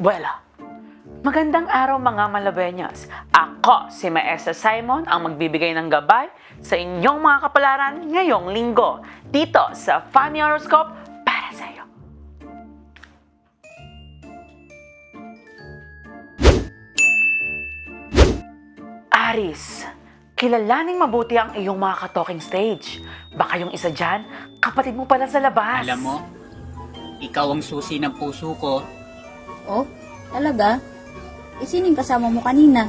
Wala. Magandang araw mga Malabeñas. Ako si Maestra Simon ang magbibigay ng gabay sa inyong mga kapalaran ngayong linggo dito sa Funny Horoscope para sa iyo. Aris, kilalaning mabuti ang iyong mga ka-talking stage. Baka yung isa dyan, kapatid mo pala sa labas. Alam mo, ikaw ang susi ng puso ko. Oh, talaga? Sino yung kasama mo kanina?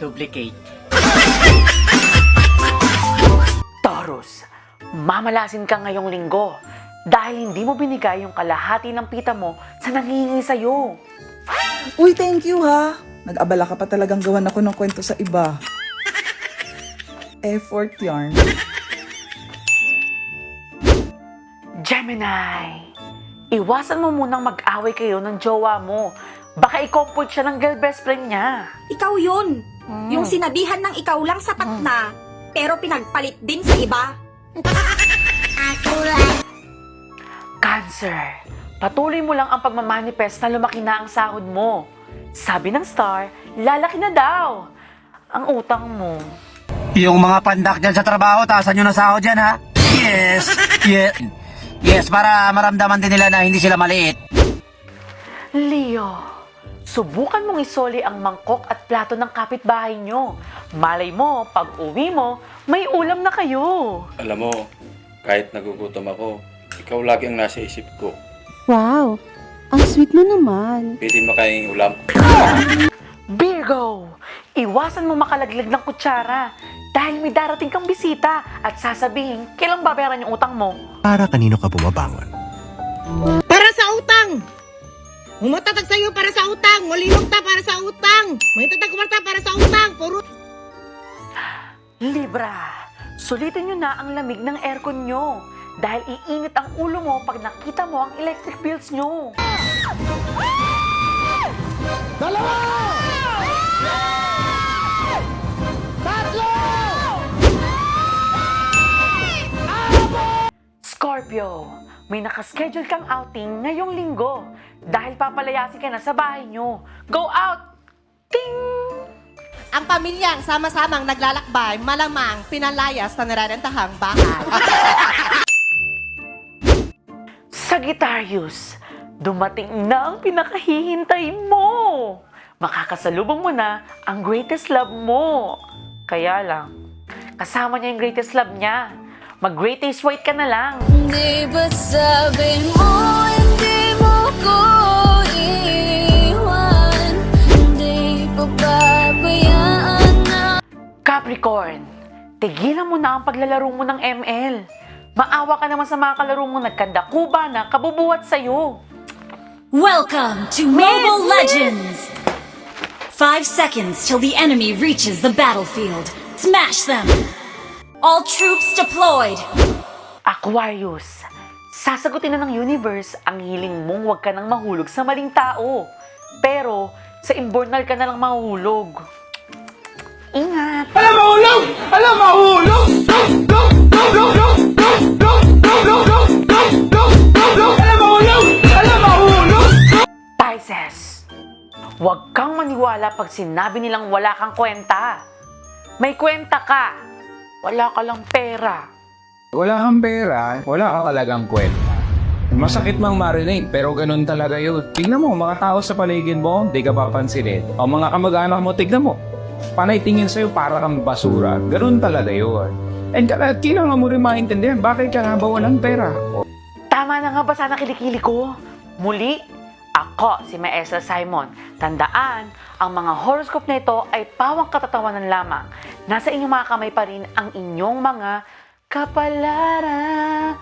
Duplicate. Taurus, mamalasin ka ngayong linggo dahil hindi mo binigay yung kalahati ng pita mo sa nanghihingi sa'yo. Uy, thank you ha. Nag-abala ka pa talagang gawan ako ng kwento sa iba. Effort yarn. Gemini, iwasan mo munang mag-away kayo ng jowa mo. Baka i-comfort siya ng girl best friend niya. Ikaw yun. Yung sinabihan ng ikaw lang sapat na, pero pinagpalit din sa iba. Cancer, patuloy mo lang ang pagmamanifest na lumaki na ang sahod mo. Sabi ng star, lalaki na daw ang utang mo. Yung mga pandak dyan sa trabaho, taasan nyo na sahod dyan, ha? Yes! Yes, para maramdaman din nila na hindi sila maliit. Leo, subukan mong isoli ang mangkok at plato ng kapitbahay nyo. Malay mo, pag uwi mo, may ulam na kayo. Alam mo, kahit nagugutom ako, ikaw lagi ang nasa isip ko. Wow! Ang sweet mo naman. Pwede makaing ulam. Virgo, iwasan mo makalaglag ng kutsara dahil may darating kang bisita at sasabihin kailang babayaran yung utang mo. Para kanino ka bumabangon? Para sa utang! Humatatag sa'yo para sa utang! Malinok ta para sa utang! May tatagwarta para sa utang! Puro... Libra, sulitin nyo na ang lamig ng aircon nyo dahil iinit ang ulo mo pag nakita mo ang electric bills nyo. Scorpio, may nakaschedule kang outing ngayong linggo dahil papalayasin ka na sa bahay nyo. Go out! Ting! Ang pamilyang sama-samang naglalakbay, malamang pinalayas na nararentahang bahay. Sagittarius, dumating na ang pinakahihintay mo. Makakasalubong mo na ang greatest love mo. Kaya lang, kasama niya yung greatest love niya. Mag-greatest white ka na lang. Di ba't sabi mo, hindi mo ko iwan? Hindi pa babayaan na. Capricorn, tigilan mo na ang paglalaro mo ng ML. Maawa ka naman sa mga kalaro mo nagkandakuba na kabubuhat sa'yo. Welcome to Mobile Legends! 5 seconds till the enemy reaches the battlefield. Smash them! All troops deployed! Aquarius, sasagutin na ng universe ang hiling mong huwag ka nang mahulog sa maling tao. Pero sa imbornal ka na lang mahulog. Ingat! Alam mahulog! Alam mahulog! Alam mahulog! Pisces, huwag kang maniwala pag sinabi nilang wala kang kwenta. May kwenta ka. Wala ka lang pera. Wala kang pera, wala ka talagang kwenta. Masakit mang marinig, pero ganun talaga yun. Tignan mo, mga tao sa paligid mo, di ka papansinin. O mga kamag-anak mo, tignan mo. Panay tingin sa'yo para kang basura. Ganun talaga yun. And kailangan mo rin maintindihan, bakit ka nga ba walang pera? Tama na nga ba sana kilikili ko? Muli, ako si Maestra Simon. Tandaan, ang mga horoscope na ito ay pawang katatawanan lamang. Nasa inyong mga kamay pa rin ang inyong mga kapalaran.